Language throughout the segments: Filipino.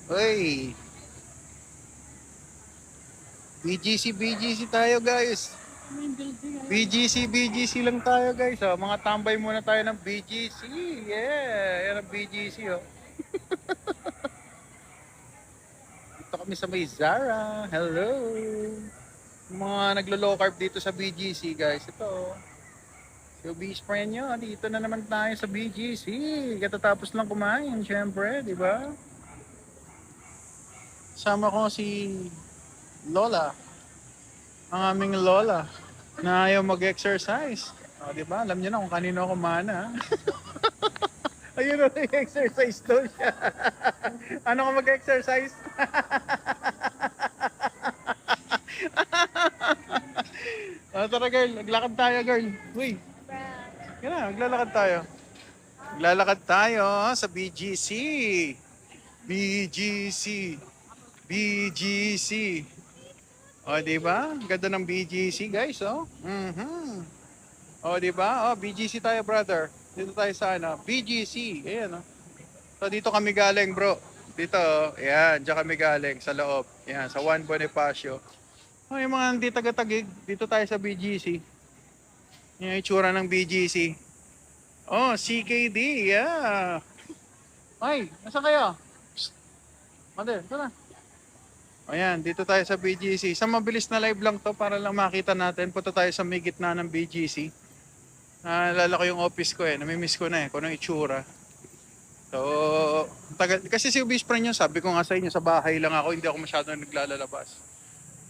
Uy, BGC tayo guys. BGC lang tayo guys. Oh. Mga tambay muna tayo ng BGC. Yeah, yan ang BGC oh. Dito kami sa may Zara. Hello. Yung mga naglo-low carb dito sa BGC guys. Ito oh. So beach friend nyo, dito na naman tayo sa BGC. Katatapos lang kumain, syempre, di ba? Sama ko si Lola, ang aming Lola, na ayaw mag-exercise. O, di ba? Alam niyo na kung kanino ako mana. Ayun na, exercise daw siya. Ano ka mag-exercise? Tara girl, maglakad tayo girl. Uy, yan na, maglalakad tayo. Maglalakad tayo sa BGC. BGC. BGC. O, di ba? Ganda ng BGC, guys, oh. O, di ba? O, BGC tayo, brother. Dito tayo sa ano, BGC. Ayan, oh. So, dito kami galing, bro. Dito, oh. Ayan, diyan kami galing sa loob. Ayan, sa Juan Bonifacio. O, yung mga hindi taga-tagig, dito tayo sa BGC. Yung itsura ng BGC. Oh, CKD, yeah. Ay, nasa kayo? Psst. Mother, ito na. Ayan, dito tayo sa BGC. Sa mabilis na live lang to para lang makita natin. Punta tayo sa may gitna ng BGC. Naalala ko yung office ko eh. Namimiss ko na eh kung anong itsura. So, kasi si Ubis friend nyo, sabi ko nga sa inyo, sa bahay lang ako. Hindi ako masyadong naglalabas.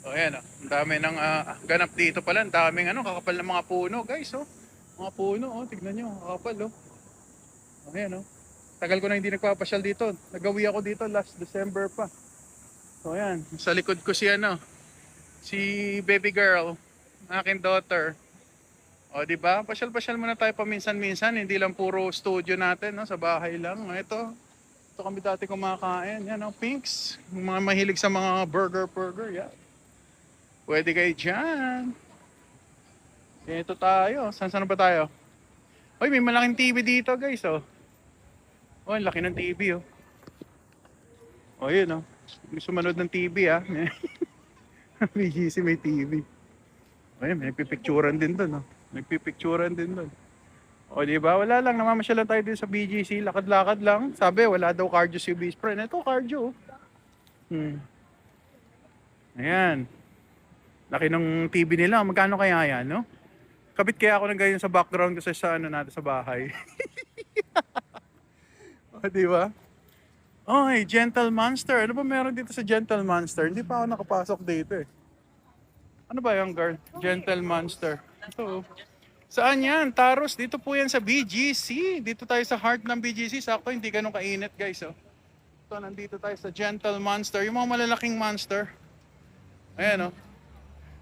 So, ayan ang dami ng ganap dito pala. Ang daming kakapal ng mga puno guys. Oh. Mga puno, oh, tignan nyo. Kakapal, oh. Ayan, oh. Tagal ko na hindi nagpapasyal dito. Nagawi ako dito last December pa. So ayan, sa likod ko si baby girl, aking daughter. O di ba? Pasyal-pasyal muna tayo paminsan-minsan, hindi lang puro studio natin, no, sa bahay lang. Ito kami dati kumakain. Yan, no, Pinks. Mga mahilig sa mga burger, yeah. Pwede kayo diyan. Ito tayo. Saan ba tayo? Oy, may malaking TV dito, guys, oh. Oh, ang laki ng TV, oh. Oh, yun, oh. Gusto manood ng TV, ah. BGC may TV. Ayun, may nagpipicturan din doon, no? Nagpipicturan din doon. O, di ba? Wala lang, namamasyal lang tayo din sa BGC. Lakad-lakad lang. Sabi, wala daw cardio si best friend. Ito, cardio. Ayan. Laki ng TV nila. Magkano kaya yan, no? Kabit kaya ako ng ganyan sa background kasi sa ano natin sa bahay. O, di ba? Oy, Gentle Monster. Ano ba meron dito sa Gentle Monster? Hindi pa ako nakapasok dito eh. Ano ba yung girl? Gentle Monster. Ito. Saan yan? Taros. Dito po yan sa BGC. Dito tayo sa heart ng BGC. Sakto, hindi ganun kainit guys. Oh. Ito, nandito tayo sa Gentle Monster. Yung mga malalaking monster. Ayan, oh.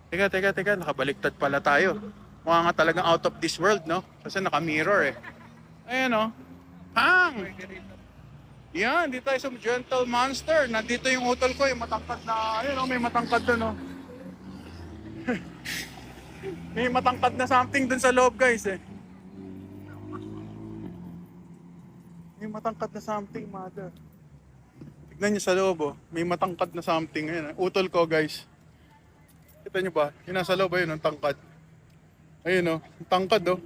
Teka. Nakabaliktad pala tayo. Mukha nga talagang out of this world, no? Kasi naka-mirror eh. Ayan, oh. Pang! Yan, dito tayo sa Gentle Monster. Nandito yung utol ko, yung matangkad na, ayun, oh, may matangkad doon, oh. May matangkad na something dun sa loob, guys, eh. May matangkad na something, mother. Tignan nyo sa loob, oh. May matangkad na something. Ayun, utol ko, guys. Kita nyo ba? Yung nasa loob, ayun, ang tangkad. Ayun, oh. Ang tangkad, oh.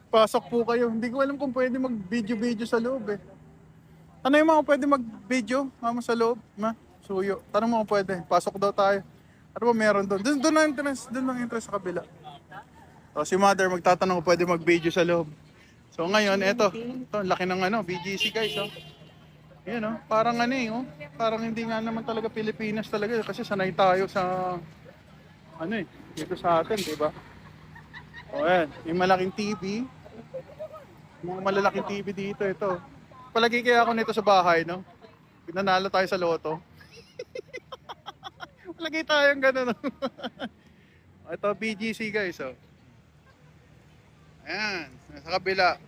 Pasok po kayo. Hindi ko alam kung pwede mag-video sa loob, eh. Ano yung mga pwede mag-video, mama, sa loob? Ma? Suyo. Tanong mo kung pwede. Pasok daw tayo. Ano ba meron doon? Doon ang interest. Doon ang interest sa kabila. So, si mother magtatanong kung pwede mag-video sa loob. So ngayon, eto. Ito, laki ng BGC guys, oh. Yan, oh. Parang oh. Parang hindi nga naman talaga Pilipinas talaga. Kasi sanay tayo sa, dito sa atin, di ba? O, yan. May malaking TV. Mga malalaking TV dito, ito. Palagi kaya ako nito sa bahay, no? Pinanalo tayo sa loto. Lagi tayong gano'n. Ito, BGC guys, oh. Ayan, sa kabila.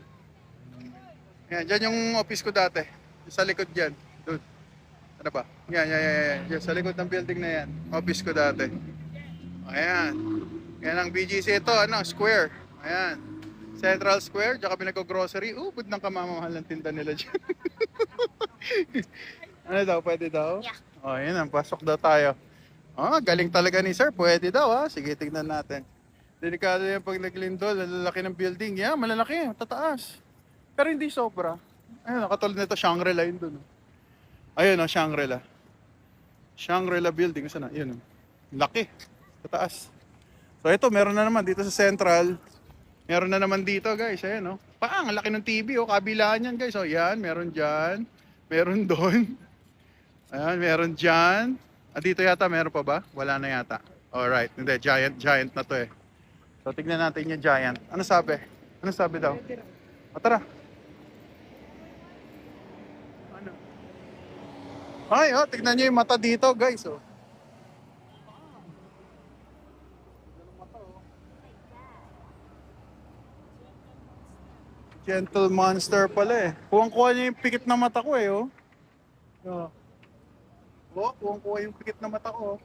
Ayan, dyan yung office ko dati. Sa likod dyan. Doon. Ano ba? Yan. Sa likod ng building na yan. Office ko dati. Ayan. Yan ang BGC ito, square. Ayan. Central Square, diyan kami nag-grocery. Ubod ng kamamahal ng tinda nila dyan. Ano daw, pwede daw? Yeah. O, yun ang pasok daw tayo. Galing talaga ni sir. Pwede daw, ha? Sige, tignan natin. Delikado yung pag naglindol. Lalaki ng building. Yeah, malalaki. Tataas. Pero hindi sobra. Ayun, katulad nito, Shangri-La yun dun. Ayun, Shangri-La. Shangri-La building. Saan na? Yun. Laki. Tataas. So, ito, meron na naman dito sa Central. Meron na naman dito, guys. Ayan, ang laki ng TV, kabilaan yan, guys. Yan, meron dyan. Meron doon. Ayan, meron dyan. Dito yata, meron pa ba? Wala na yata. Alright, hindi, giant na to eh. So, tignan natin yung giant. Ano sabi? Ano sabi daw? Tara. Ano? Ay, tignan nyo yung mata dito, guys. Gentle monster pala eh. Kuwang-kuha niya yung pikit na mata ko eh, Oh. Kuwang-kuha yung pikit na mata ko.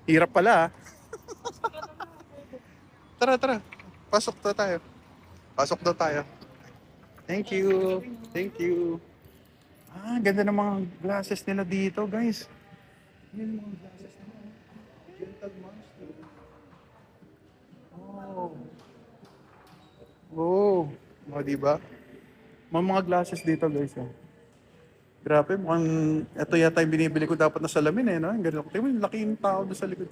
Hirap pala, Tara. Pasok daw tayo. Pasok daw tayo. Thank you. Thank you. Ganda ng mga glasses nila dito, guys. Yun yung mga glasses nila. Gentle monster. Diba? May mga glasses dito, guys. Grabe, mukhang ito yata yung binibili ko dapat na salamin no? Ang ganun. Tingnan mo, yung laki yung tao doon sa likod.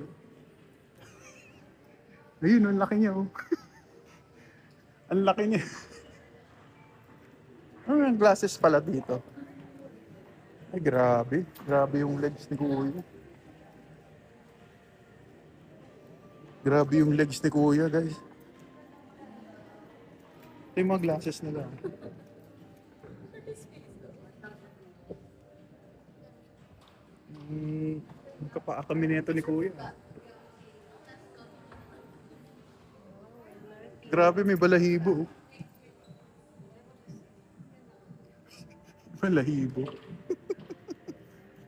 Ayun, ang laki niya, Ang laki niya. Ang glasses pala dito. Ay, grabe. Grabe yung legs ni Kuya. Grabe yung legs ni Kuya, guys. Ito yung mga glasses nila. Kapaa kami nito ni Kuya. Grabe, may balahibo. Balahibo.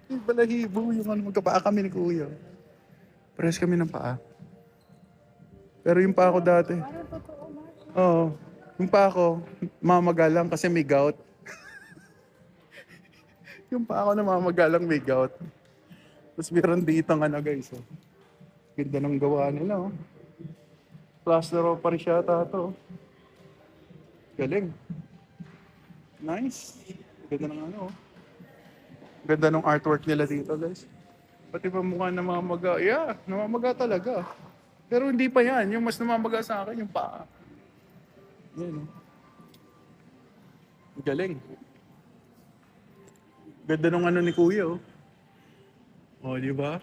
May balahibo yung magkapaa kami ni Kuya. Pares kami ng paa. Pero yung paa ko dati. Oo. Yung paa ko, mamagalang kasi may gout. Yung paa ko na mamagalang may gout. Tapos meron dito guys. Ganda ng gawa nila, Plaster of Paris yata ito. Galing. Nice. Ganda ng Ganda ng artwork nila dito, guys. Pati pa mukha namamaga. Yeah, namamaga talaga. Pero hindi pa yan. Yung mas namamaga sa akin, yung paa. Yan, Galing. Ganda ng ni Kuya, di ba?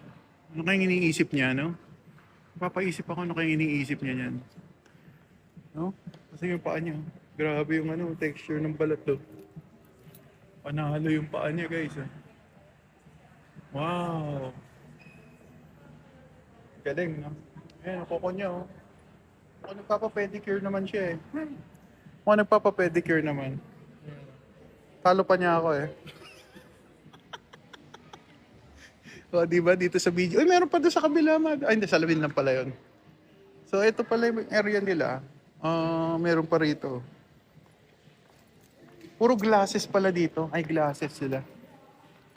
Ano kayong iniisip niya, Papaisip ako ano kayong iniisip niya niyan. Kasi yung paa niya, grabe yung texture ng balat to. Panalo yung paa niya, guys. Wow. Galing, Ayan, kuko niya, nagpapa-pedicure naman siya, nagpapa-pedicure naman. Talo pa niya ako, di ba? Dito sa video. Uy, meron pa doon sa kabila, Ay, hindi, sa labing lang pala yun. So, ito pala yung area nila. Meron pa rito. Puro glasses pala dito. Ay, glasses sila.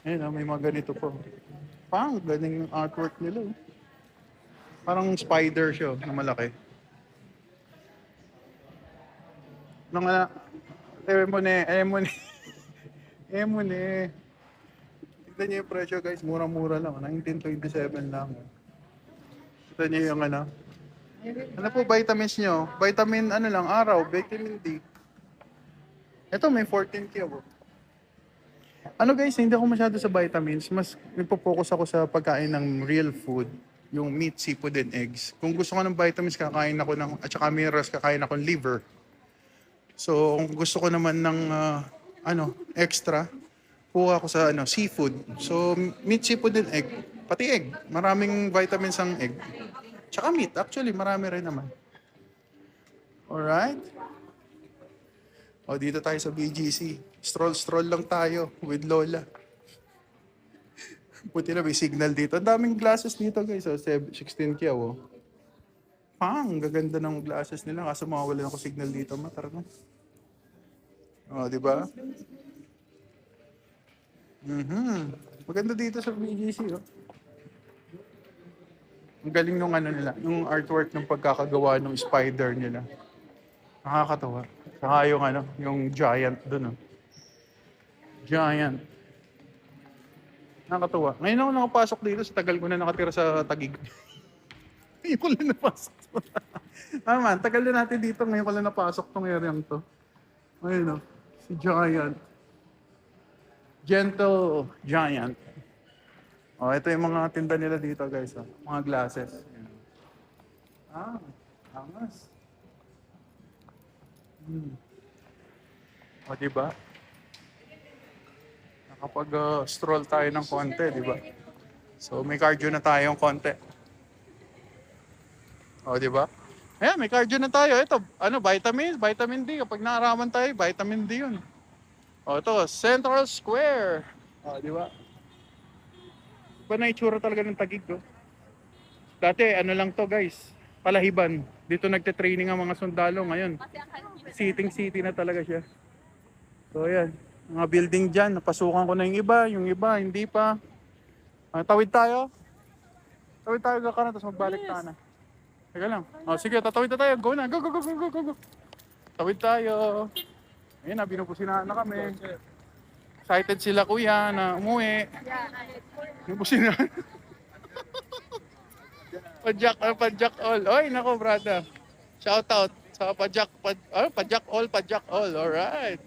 Ayun, may mga ganito po. Galing yung artwork nila. Parang spider siya, na malaki. Emone. Tignan niyo yung presyo, guys. Murang-mura lang. 1927 lang. Tignan niyo yung Ano po vitamins nyo? Vitamin lang, araw. Vitamin D. Ito may 14K ako. Guys, hindi ako masyado sa vitamins. Mas nagpo-focus ako sa pagkain ng real food. Yung meat, seafood, and eggs. Kung gusto ko ng vitamins, kakain ako at saka minerals, kakain ako ng liver. So, kung gusto ko naman ng extra, kuha ako sa seafood. So, meat, seafood, and egg. Pati egg. Maraming vitamins ang egg. Tsaka meat. Actually, marami rin naman. Alright? Dito tayo sa BGC. Stroll lang tayo with Lola. Buti na may signal dito. Ang daming glasses dito guys. Oh, 16 kyaw. Oh. Pang, gaganda ng glasses nila. Kaso mawawala ako signal dito. Matar na. Oh, di ba? Maganda dito sa BGC. Oh. Ang galing nung ano nila. Yung artwork ng pagkakagawa ng spider nila. Nakakatawa. Saka yung ano, yung giant dun. Oh. Giant. Nakakatawa. Ngayon ako nakapasok dito sa tagal ko na nakatira sa Taguig. Ngayon ko lang napasok. Man, tagal na natin dito. Ngayon ko lang napasok tong area to. Ayun o. Si Giant. Gentle Giant. Oh, ito yung mga tinda nila dito guys. Oh. Mga glasses. Ayan. Ah, angas. O, diba? Nakapag-stroll tayo ng konti, diba? So, may cardio na tayong konti. O, diba? Ayan, may cardio na tayo. Ito, ano, vitamin D. Kapag naaraman tayo, vitamin D yun. O, ito, Central Square. O, diba? Iba na itsura talaga ng Taguig, oh. Dati, ano lang to, guys. Palahiban. Dito nagte-training ang mga sundalo ngayon. Sitting city na talaga siya. So, ayan. Mga building dyan. Napasukan ko na yung iba, hindi pa. Tawid tayo. Tawid tayo ka na, tapos magbalik tayo na. Teka lang. Sige, tatawid na tayo. Go na. Go, go, go, go, go, go. Tawid tayo. Ayun na, binubusinahan na kami. Excited sila kuya na umuwi. Binubusinahan. Padjak all. Oy, nako brada. Shout out sa Padjak all. Alright.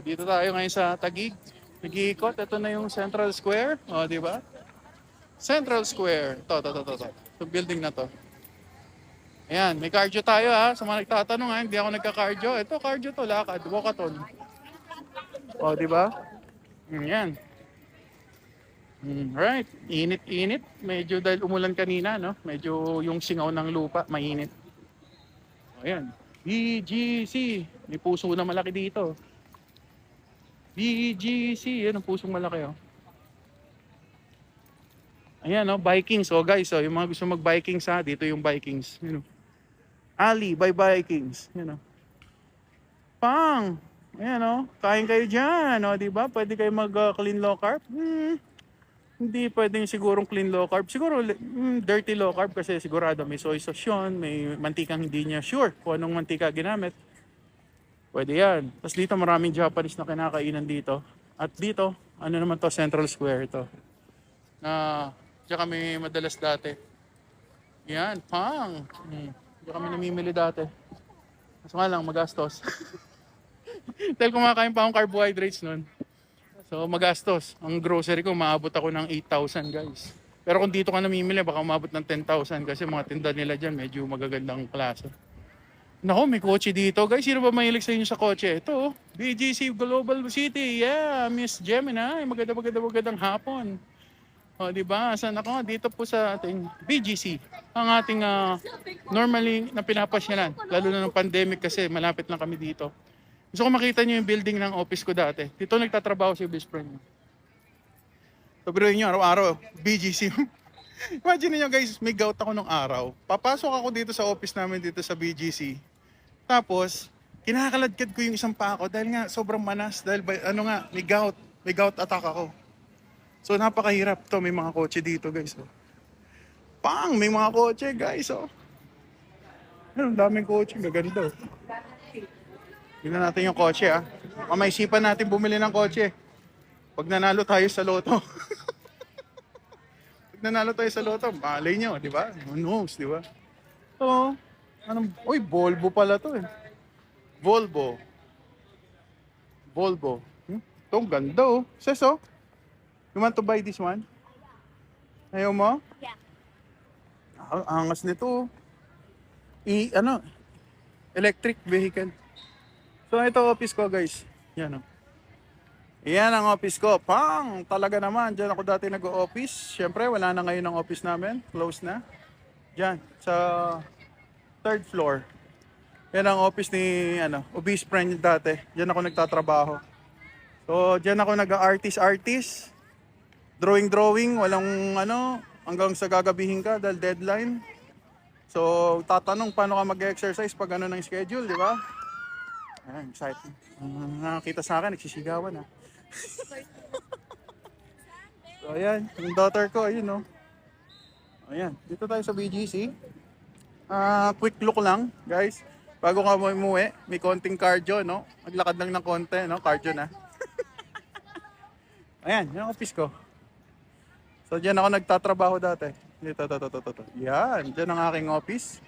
Dito tayo ngayon sa Taguig. Nag-iikot. Ito na yung Central Square. Di ba? Central Square. Ito. Itong building na to. Ayan, may cardio tayo ha. Sa mga nagtatanong ha, hindi ako nagka-cardio. Ito, cardio to, lakad, walkathon. Di ba? Ayan. Right. Init. Medyo dahil umulan kanina, no? Medyo yung singaw ng lupa, mainit. Ayan. BGC. May puso na malaki dito. BGC. Yan ang pusong malaki, oh. Ayan, no? Vikings. Guys, yung mga gusto mag-Vikings ha, dito yung Vikings. You know. Ali by Vikings. You know. Pang! Ayan, no? Kain kayo dyan, no? Diba? Pwede kayo mag-clean low carb. Hindi pwedeng sigurong clean low carb. Siguro dirty low carb kasi sigurado may soy sauce yun, may mantikang hindi niya sure kung anong mantika ginamit. Pwede yan. Tapos dito maraming Japanese na kinakainan dito. At dito, ano naman to, Central Square ito. Diyan kami madalas dati. Yan, pang. Diyan kami namimili dati. Kaso nga lang, magastos. Dahil kumakain pa akong carbohydrates nun. So magastos. Ang grocery ko, maabot ako ng 8,000 guys. Pero kung dito ka namimili, baka umabot ng 10,000 kasi mga tinda nila dyan, medyo magagandang klase. Nako, may kotse dito. Guys, sino ba mahilig sa inyo sa kotse? Ito, BGC Global City. Yeah, Miss Gemini. Magandang hapon. Di ba? Saan ako? Dito po sa ating BGC. Ang ating normally na pinapasyalan. Lalo na ng pandemic kasi malapit lang kami dito. Gusto ko makita niyo yung building ng office ko dati. Dito nagtatrabaho si best friend niyo. Sabihin niyo, araw-araw, BGC. Imagine niyo guys, may gout ako nung araw. Papasok ako dito sa office namin dito sa BGC. Tapos, kinakaladkad ko yung isang paa ko dahil nga sobrang manas. Dahil may gout. May gout attack ako. So napakahirap to. May mga kotse dito guys. Pang! May mga kotse guys. Ang daming kotse. Gaganda. Tingnan natin yung kotse ha. May isipan natin bumili ng kotse. Pag nanalo tayo sa loto. Pag nanalo tayo sa loto, malay nyo, di ba? Who knows, di ba? Uy, Volvo pala to eh. Volvo. Ito, ang ganda oh. Ses oh. You want to buy this one? Ayaw mo? Yeah. Angas nito. Electric vehicle. So ito office ko guys. Yan o. Yan ang office ko. Pang! Talaga naman. Diyan ako dati nag-o-office. Siyempre wala na ngayon ang office namin. Close na. Diyan. Sa 3rd floor. Yan ang office ni obese friend dati. Diyan ako nagtatrabaho. So diyan ako nag-artist. Drawing, walang ano, hanggang sa gagabihin ka dahil deadline. So, tatanong paano ka mag-exercise pag ano ng schedule, di ba? Ayan, exciting. Nakakita sa akin, nagsisigawan ha. So, ayan, yung daughter ko, ayun no. Ayan, dito tayo sa BGC. Quick look lang, guys. Bago ka mo umuwi, may konting cardio, no? Maglakad lang ng konti, no? Cardio na. Ayan, yung office ko. So, dyan ako nagtatrabaho dati. Dito, to. Yan, dyan ang aking office.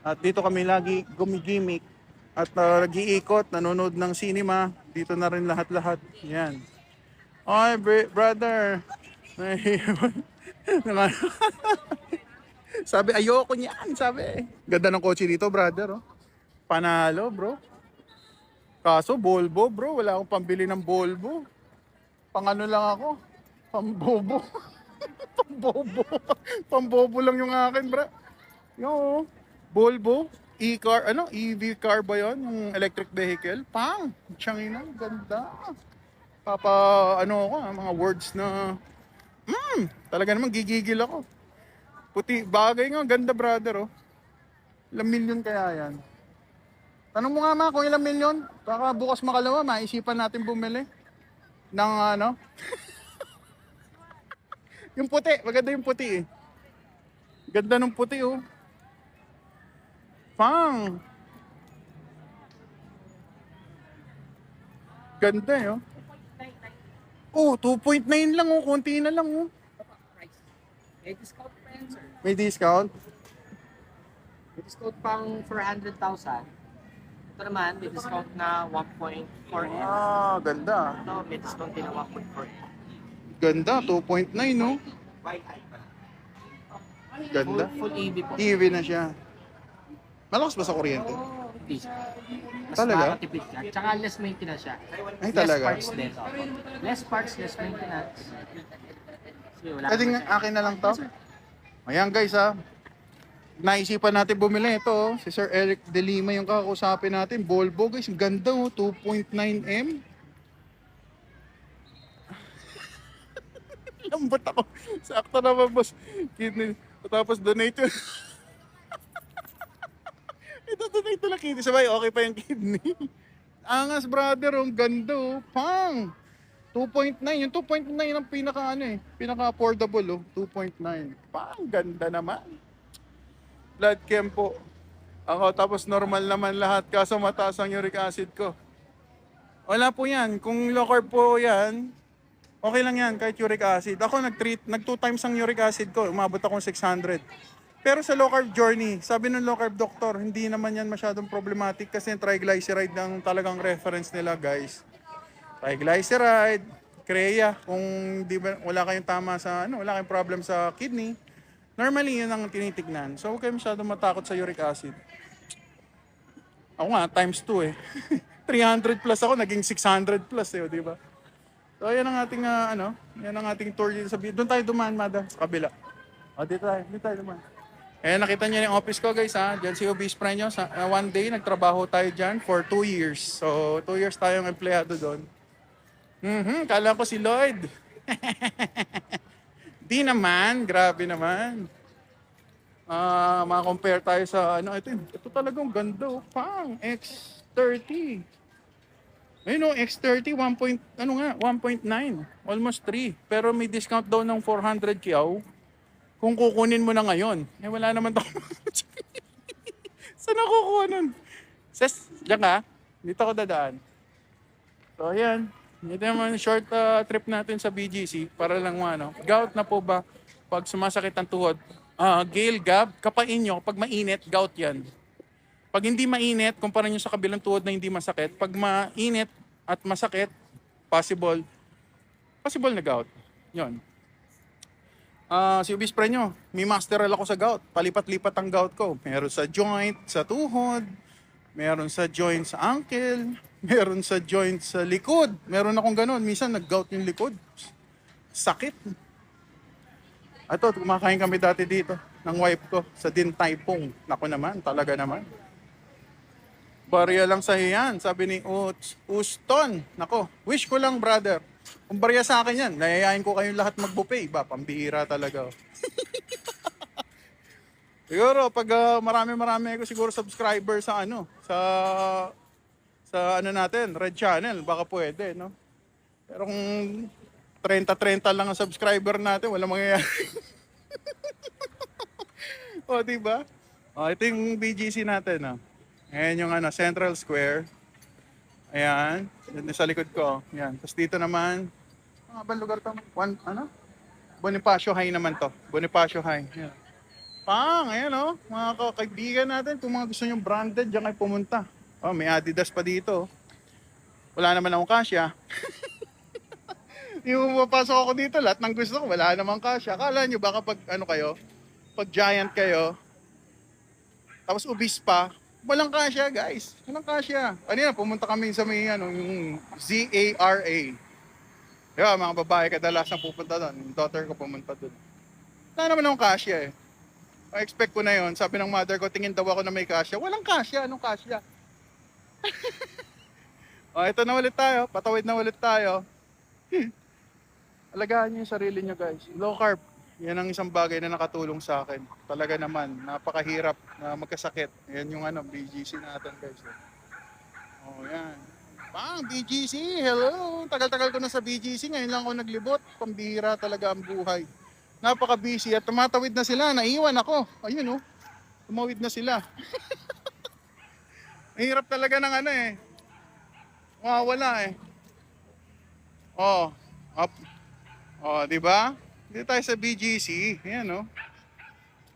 At dito kami lagi gumigimik. At nag-iikot, nanonood ng cinema. Dito na rin lahat-lahat. Yan. Oy, brother. Sabi, ayoko niyan, sabi. Ganda ng kotse dito, brother. Oh. Panalo, bro. Kaso, Volvo, bro. Wala akong pambili ng Volvo. Pang ano lang ako. Pambobo. Pambobo. Pambobo lang yung akin, bro. Yung Volvo. E-car, ano? EV car ba yun? Yung electric vehicle. Pang! Tiyangina, ganda. Papa, ano ako, mga words na, talaga naman gigigil ako. Puti, bagay nga, ganda brother, oh. Ilang milyon kaya yan? Tanong mo nga ma kung ilang milyon. Baka bukas makalawa, maisipan natin bumili. Ng ano? Yung puti, maganda yung puti eh. Ganda ng puti oh. Pang! Ganda eh oh. Oh, 2.9 lang oh, konti na lang oh. May discount pa yan, sir. May discount? May discount pang 400,000. Ito naman, may discount na 1.4M. Ganda. Ito, may discount din na 1.4M. Ganda, 2.9 no? Ganda. Full EV po. EV na siya. Malakas ba sa kuryente? Hindi siya. Mas Talaga? makakatipid ka. Tsaka less maintenance siya. Ay, talaga? Less parts din. Less parts, less maintenance. Kasi wala Pwedeng naman siya. akin na lang to. Ayan guys ha. Naisipan natin bumili ito. Oh. Si Sir Eric De Lima yung kakausapin natin. Volvo guys. Ang ganda oh. 2.9M. Lambot ako. Sakto naman boss. Kidney. Tapos donate yun. Ito donate na lang kidney. Sabay okay pa yung kidney. Angas brother. Ang ganda oh. Pang. 2.9. Yung 2.9 ang pinaka ano eh. Pinaka affordable oh. 2.9. Pang. Ganda naman. Blood chem po. Ako, tapos normal naman lahat kaso mataas ang uric acid ko. Wala po yan. Kung low carb po yan, okay lang yan kahit uric acid. Ako nag 2 times ang uric acid ko. Umabot akong 600. Pero sa low carb journey, sabi ng low carb doctor, hindi naman yan masyadong problematic kasi yung triglyceride ng talagang reference nila guys. Triglyceride, CREA, kung di ba, wala kayong tama sa, ano, wala kayong problem sa kidney, normally, yun ang tinitignan. So, huwag kayo masyadong matakot sa uric acid. Ako nga, times 2 eh. 300 plus ako, naging 600 plus eh, di ba? So, yan ang ating, yan ang ating tour dito sa doon tayo dumaan, madam, sa kabila. O, dito tayo dumaan. Eh, nakita niyo yung office ko, guys, ha? Diyan si Obis Prenyo. One day, nagtrabaho tayo dyan for 2 years. So, 2 years tayong empleyado doon. Kala ko si Lloyd. Di naman, grabe naman. Ma-compare tayo sa ito talagang ganda oh. Pang X30. Ayun oh, X30 1.9, almost 3. Pero may discount daw ng 400 kyaw. Kung kukunin mo na ngayon. Eh wala naman daw. Saan ako kukuha nun? Diyan ka. Dito ako dadaan. So ayan. Ito naman short trip natin sa BGC para lang gout na po ba pag sumasakit ang tuhod? Gale Gab, kapain nyo pag mainit, gout yan. Pag hindi mainit, kumpara nyo sa kabilang tuhod na hindi masakit. Pag mainit at masakit, possible na gout. Yun. Si Ubis Prenyo, may masteral ako sa gout. Palipat-lipat ang gout ko. Meron sa joint, sa tuhod, meron sa joint sa ankle, meron sa joint sa likod. Meron akong ganun. Minsan nag-gout yung likod. Sakit. Ito, kumakain kami dati dito ng wife ko sa Din Tai Pung. Naku naman, talaga naman. Barya lang sa iyan, sabi ni Uston. Nako, wish ko lang brother, Kung barya sa akin yan, nayayain ko kayong lahat mag-buffet. Ba, pambihira talaga. Oh. Siguro, pag marami-marami ko siguro subscriber sa ano, sa ano natin, Red Channel, baka pwede, no? Pero kung 30-30 lang ang subscriber natin, wala mangyayari. O, di ba? O, ito yung BGC natin, no? Ayan yung ano, Central Square. Ayan, yun sa likod ko. Ayan, tapos dito naman, mga ba lugar to? Ano? Bonifacio High naman to. Bonifacio High. Ayan. Pang, ayan o. Mga kaibigan natin, kung mga gusto nyo branded, diyan kayo pumunta. Oh, may Adidas pa dito. Wala naman akong kasya. Yung mapasok ako dito, lahat ng gusto ko, wala namang kasya. Akala nyo baka pag ano kayo, pag giant kayo, tapos ubis pa, walang kasya guys. Walang kasya. Kanina pumunta kami sa may ano, yung ZARA. Diba, mga babae kadalasan pupunta doon. Yung daughter ko pumunta doon. Wala naman akong kasya eh. I-expect ko na yon. Sabi ng mother ko, tingin daw ako na may kasya. Walang kasya. Anong kasya? O, ito na ulit tayo. Patawid na ulit tayo. Alagaan niyo yung sarili niyo guys. Low carb. Yan ang isang bagay na nakatulong sa akin. Talaga naman, napakahirap na magkasakit. Yan yung ano, BGC natin guys. Oh, yan. Bang, BGC, hello! Tagal-tagal ko na sa BGC, ngayon lang ako naglibot. Pambihira talaga ang buhay. Napaka-busy at tumatawid na sila, naiwan ako. Ayun oh, tumawid na sila. Mahirap talaga ng ano eh. Mawawala eh. Oh, up. Oh, di ba? Dito tayo sa BGC. Ayan oh.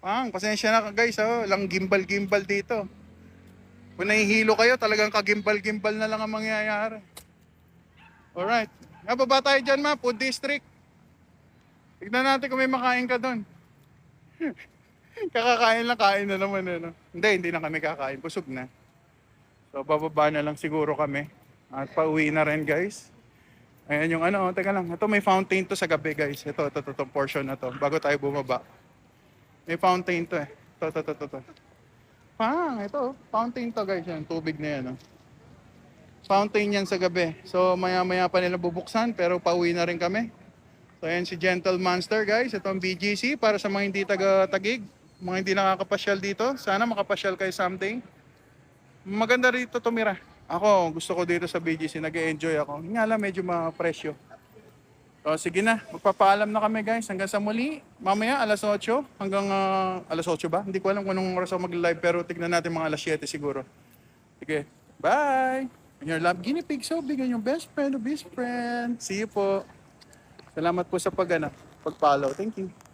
Pang, pasensya na guys oh, lang gimbal-gimbal dito. Kung nahihilo kayo, talagang kagimbal-gimbal na lang ang mangyayari. Alright. Baba tayo dyan ma, Food District. Tignan natin kung may makain ka doon. Kakakain lang, kain na naman. Ano. Hindi na kami kakain. Busog na. So, bababa na lang siguro kami. At pauwi na rin guys. Ayan yung ano, teka lang. Ito may fountain to sa gabi guys. Ito portion na to. Bago tayo bumaba. May fountain to eh. Ito. Pang, ito. Fountain to guys. Yan, tubig na yan. Oh. Fountain yan sa gabi. So, maya-maya pa nila bubuksan. Pero pauwi na rin kami. So, ayan si Gentle Monster guys. Ito ang BGC para sa mga hindi taga-tagig. Mga hindi nakakapasyal dito. Sana makapasyal kayo someday. Maganda rito tumira. Ako, gusto ko dito sa BGC. Nag-enjoy ako. Nga lang, medyo mapresyo. So, sige na. Magpapaalam na kami guys. Hanggang sa muli. Mamaya, alas 8. Hanggang alas 8 ba? Hindi ko alam kung anong oras ako mag-live. Pero tignan natin mga alas 7 siguro. Sige. Bye! And your love guinea pig. So, bigyan yung best friend o best friend. See you po. Salamat po sa pag-follow. Thank you.